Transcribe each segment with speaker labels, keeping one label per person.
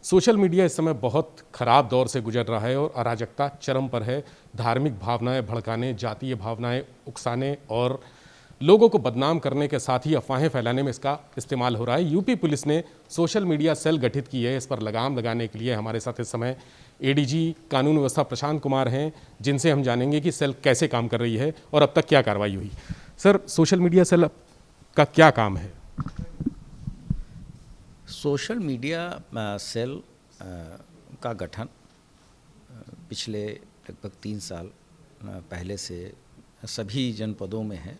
Speaker 1: Social media इस समय बहुत खराब दौर से गुजर रहा है और अराजकता चरम पर है। धार्मिक भावनाएं भड़काने, जातीय भावनाएं उकसाने और लोगों को बदनाम करने के साथ ही अफवाहें फैलाने में इसका इस्तेमाल हो रहा है। यूपी पुलिस ने सोशल मीडिया सेल गठित की है। इस पर लगाम लगाने के लिए हमारे साथ इस समय एडीजी कानून व्यवस्था प्रशांत कुमार हैं, जिनसे हम जानेंगे कि सेल कैसे काम कर रही है और अब तक क्या कार्रवाई हुई। सर, सोशल मीडिया सेल का क्या काम है?
Speaker 2: सोशल मीडिया सेल का गठन पिछले लगभग 3 साल पहले से सभी जनपदों में है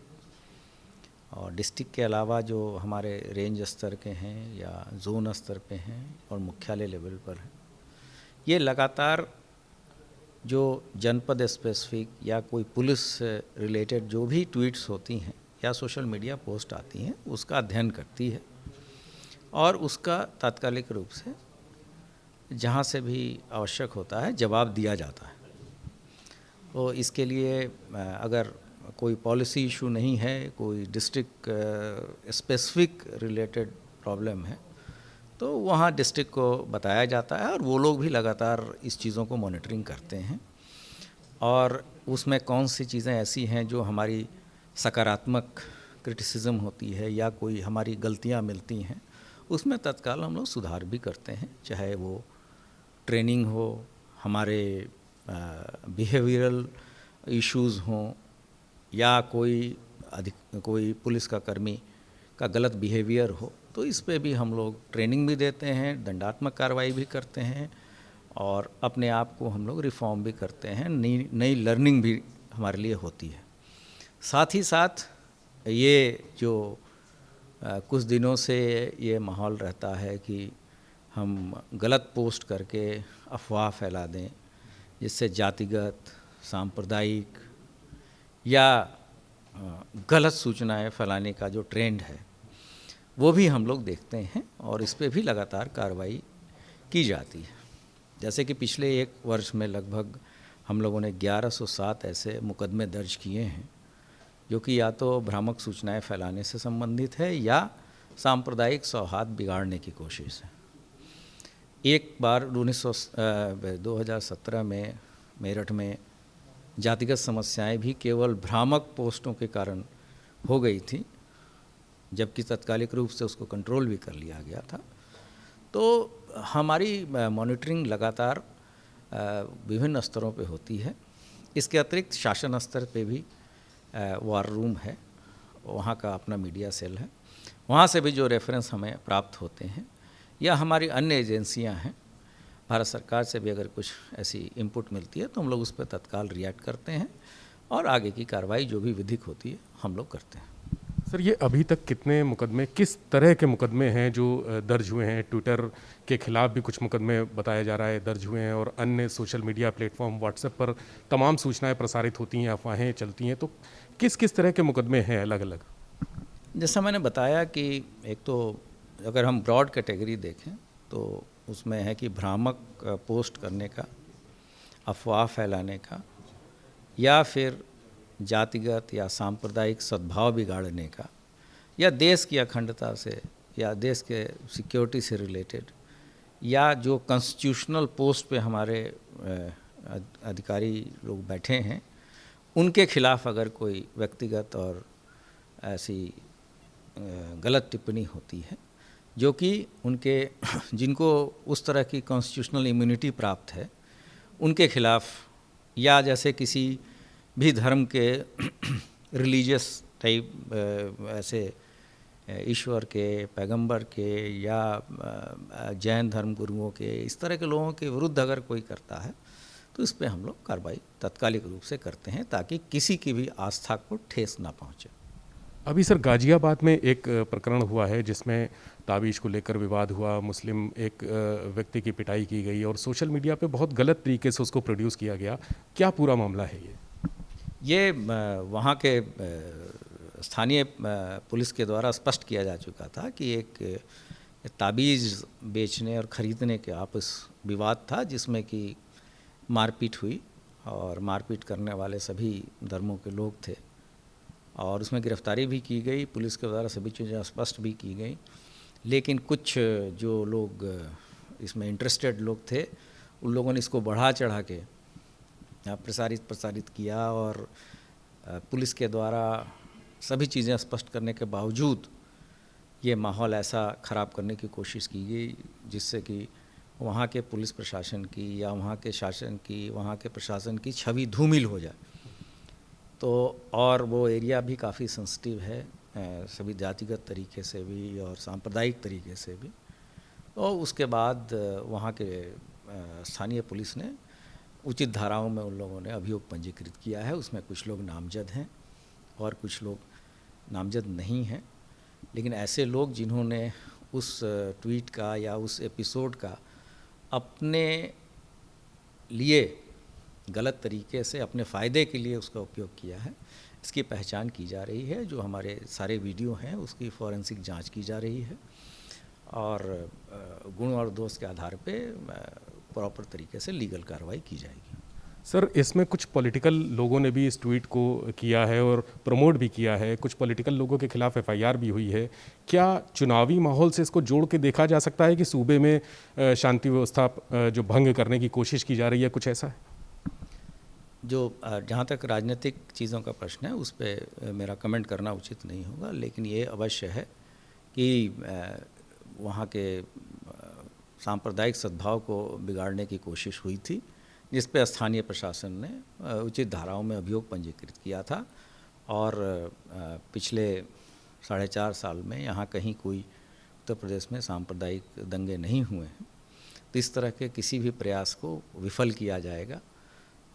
Speaker 2: और डिस्ट्रिक्ट के अलावा जो हमारे रेंज स्तर के हैं या जोन स्तर पे हैं और मुख्यालय लेवल पर हैं, ये लगातार जो जनपद स्पेसिफिक या कोई पुलिस रिलेटेड जो भी ट्वीट्स होती हैं या सोशल मीडिया पोस्ट आती हैं उसका अध्ययन करती है और उसका तात्कालिक रूप से जहाँ से भी आवश्यक होता है जवाब दिया जाता है। तो इसके लिए अगर कोई पॉलिसी इशू नहीं है, कोई डिस्ट्रिक्ट स्पेसिफिक रिलेटेड प्रॉब्लम है, तो वहाँ डिस्ट्रिक्ट को बताया जाता है और वो लोग भी लगातार इस चीज़ों को मॉनिटरिंग करते हैं और उसमें कौन सी चीज़ें ऐसी हैं जो हमारी सकारात्मक क्रिटिसिज्म होती है या कोई हमारी गलतियाँ मिलती हैं, उसमें तत्काल हम लोग सुधार भी करते हैं। चाहे वो ट्रेनिंग हो, हमारे बिहेवियरल इश्यूज़ हों या कोई पुलिस का कर्मी का गलत बिहेवियर हो, तो इस पे भी हम लोग ट्रेनिंग भी देते हैं, दंडात्मक कार्रवाई भी करते हैं और अपने आप को हम लोग रिफॉर्म भी करते हैं। नई लर्निंग भी हमारे लिए होती है। साथ ही साथ ये जो कुछ दिनों से ये माहौल रहता है कि हम गलत पोस्ट करके अफवाह फैला दें, जिससे जातिगत, सांप्रदायिक या गलत सूचनाएं फैलाने का जो ट्रेंड है वो भी हम लोग देखते हैं और इस पे भी लगातार कार्रवाई की जाती है। जैसे कि पिछले 1 वर्ष में लगभग हम लोगों ने 1107 ऐसे मुकदमे दर्ज किए हैं जो कि या तो भ्रामक सूचनाएं फैलाने से संबंधित है या सांप्रदायिक सौहार्द बिगाड़ने की कोशिश है। एक बार 2017 में मेरठ में जातिगत समस्याएं भी केवल भ्रामक पोस्टों के कारण हो गई थी, जबकि तात्कालिक रूप से उसको कंट्रोल भी कर लिया गया था। तो हमारी मॉनिटरिंग लगातार विभिन्न स्तरों पे होती है। इसके अतिरिक्त शासन स्तर पे भी वार रूम है, वहाँ का अपना मीडिया सेल है, वहाँ से भी जो रेफरेंस हमें प्राप्त होते हैं या हमारी अन्य एजेंसियाँ हैं, भारत सरकार से भी अगर कुछ ऐसी इनपुट मिलती है तो हम लोग उस पर तत्काल रिएक्ट करते हैं और आगे की कार्रवाई जो भी विधिक होती है हम लोग करते हैं।
Speaker 1: सर, ये अभी तक कितने मुकदमे, किस तरह के मुकदमे हैं जो दर्ज हुए हैं? ट्विटर के खिलाफ भी कुछ मुकदमे बताया जा रहा है दर्ज हुए हैं और अन्य सोशल मीडिया प्लेटफॉर्म व्हाट्सएप पर तमाम सूचनाएं प्रसारित होती हैं, अफवाहें चलती हैं, तो किस किस तरह के मुकदमे हैं अलग अलग?
Speaker 2: जैसा मैंने बताया कि एक तो अगर हम ब्रॉड कैटेगरी देखें तो उसमें है कि भ्रामक पोस्ट करने का, अफवाह फैलाने का या फिर जातिगत या सांप्रदायिक सद्भाव बिगाड़ने का या देश की अखंडता से या देश के सिक्योरिटी से रिलेटेड या जो कॉन्स्टिट्यूशनल पोस्ट पे हमारे अधिकारी लोग बैठे हैं उनके खिलाफ अगर कोई व्यक्तिगत और ऐसी गलत टिप्पणी होती है जो कि उनके जिनको उस तरह की कॉन्स्टिट्यूशनल इम्यूनिटी प्राप्त है उनके खिलाफ, या जैसे किसी भी धर्म के रिलीजियस टाइप ऐसे ईश्वर के, पैगंबर के या जैन धर्म गुरुओं के, इस तरह के लोगों के विरुद्ध अगर कोई करता है तो इस पे हम लोग कार्रवाई तात्कालिक रूप से करते हैं ताकि किसी की भी आस्था को ठेस ना पहुंचे।
Speaker 1: अभी सर, गाजियाबाद में एक प्रकरण हुआ है जिसमें ताबीज़ को लेकर विवाद हुआ, मुस्लिम एक व्यक्ति की पिटाई की गई और सोशल मीडिया पे बहुत गलत तरीके से उसको प्रोड्यूस किया गया। क्या पूरा मामला है
Speaker 2: ये वहाँ के स्थानीय पुलिस के द्वारा स्पष्ट किया जा चुका था कि एक ताबीज़ बेचने और ख़रीदने के आपस विवाद था जिसमें कि मारपीट हुई और मारपीट करने वाले सभी धर्मों के लोग थे और उसमें गिरफ्तारी भी की गई, पुलिस के द्वारा सभी चीज़ें स्पष्ट भी की गई। लेकिन कुछ जो लोग इसमें इंटरेस्टेड लोग थे उन लोगों ने इसको बढ़ा चढ़ा के प्रसारित किया और पुलिस के द्वारा सभी चीज़ें स्पष्ट करने के बावजूद ये माहौल ऐसा ख़राब करने की कोशिश की गई जिससे कि वहाँ के पुलिस प्रशासन की या वहाँ के शासन की, वहाँ के प्रशासन की छवि धूमिल हो जाए। तो और वो एरिया भी काफ़ी सेंसिटिव है सभी जातिगत तरीके से भी और सांप्रदायिक तरीके से भी। तो उसके बाद वहाँ के स्थानीय पुलिस ने उचित धाराओं में उन लोगों ने अभियोग पंजीकृत किया है। उसमें कुछ लोग नामजद हैं और कुछ लोग नामजद नहीं हैं, लेकिन ऐसे लोग जिन्होंने उस ट्वीट का या उस एपिसोड का अपने लिए गलत तरीके से अपने फ़ायदे के लिए उसका उपयोग किया है, इसकी पहचान की जा रही है। जो हमारे सारे वीडियो हैं उसकी फॉरेंसिक जांच की जा रही है और गुण और दोष के आधार पे प्रॉपर तरीके से लीगल कार्रवाई की जाएगी।
Speaker 1: सर, इसमें कुछ पॉलिटिकल लोगों ने भी इस ट्वीट को किया है और प्रमोट भी किया है, कुछ पॉलिटिकल लोगों के खिलाफ एफआईआर भी हुई है। क्या चुनावी माहौल से इसको जोड़ के देखा जा सकता है कि सूबे में शांति व्यवस्था जो भंग करने की कोशिश की जा रही है, कुछ ऐसा है?
Speaker 2: जहाँ तक राजनीतिक चीज़ों का प्रश्न है उस पर मेरा कमेंट करना उचित नहीं होगा, लेकिन ये अवश्य है कि वहाँ के सांप्रदायिक सद्भाव को बिगाड़ने की कोशिश हुई थी, जिस पे स्थानीय प्रशासन ने उचित धाराओं में अभियोग पंजीकृत किया था और पिछले 4.5 साल में यहाँ कहीं कोई उत्तर प्रदेश में सांप्रदायिक दंगे नहीं हुए हैं। तो इस तरह के किसी भी प्रयास को विफल किया जाएगा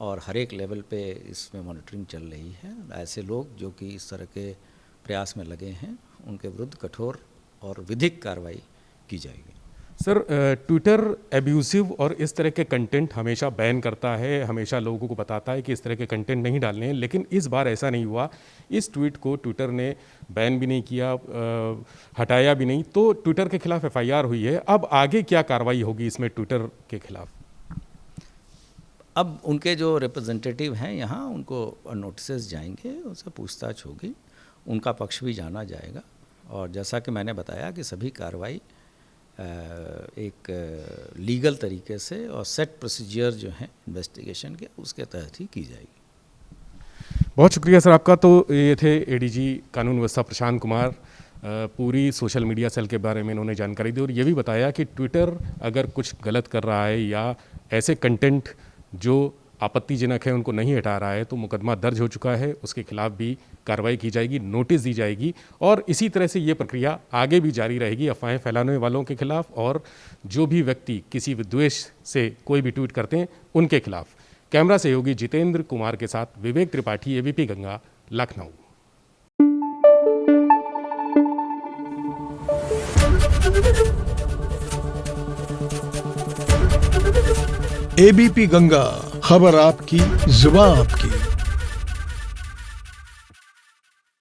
Speaker 2: और हर एक लेवल पे इसमें मॉनिटरिंग चल रही है। ऐसे लोग जो कि इस तरह के प्रयास में लगे हैं उनके विरुद्ध कठोर और विधिक कार्रवाई की जाएगी।
Speaker 1: सर, ट्विटर एब्यूसिव और इस तरह के कंटेंट हमेशा बैन करता है, हमेशा लोगों को बताता है कि इस तरह के कंटेंट नहीं डालने हैं, लेकिन इस बार ऐसा नहीं हुआ। इस ट्वीट को ट्विटर ने बैन भी नहीं किया, हटाया भी नहीं, तो ट्विटर के खिलाफ एफआईआर हुई है। अब आगे क्या कार्रवाई होगी इसमें ट्विटर के खिलाफ?
Speaker 2: अब उनके जो रिप्रेजेंटेटिव हैं यहाँ उनको नोटिसेस जाएंगे, उनसे पूछताछ होगी, उनका पक्ष भी जाना जाएगा और जैसा कि मैंने बताया कि सभी कार्रवाई एक लीगल तरीके से और सेट प्रोसीजर जो हैं इन्वेस्टिगेशन के उसके तहत ही की जाएगी।
Speaker 1: बहुत शुक्रिया सर आपका। तो ये थे एडीजी कानून व्यवस्था प्रशांत कुमार। पूरी सोशल मीडिया सेल के बारे में इन्होंने जानकारी दी और ये भी बताया कि ट्विटर अगर कुछ गलत कर रहा है या ऐसे कंटेंट जो आपत्तिजनक है उनको नहीं हटा रहा है तो मुकदमा दर्ज हो चुका है, उसके खिलाफ भी कार्रवाई की जाएगी, नोटिस दी जाएगी और इसी तरह से ये प्रक्रिया आगे भी जारी रहेगी अफवाहें फैलाने वालों के खिलाफ और जो भी व्यक्ति किसी विद्वेष से कोई भी ट्वीट करते हैं उनके खिलाफ। कैमरा सहयोगी जितेंद्र कुमार के साथ विवेक त्रिपाठी, एबीपी गंगा, लखनऊ।
Speaker 3: एबीपी गंगा, खबर आपकी, जुबान आपकी।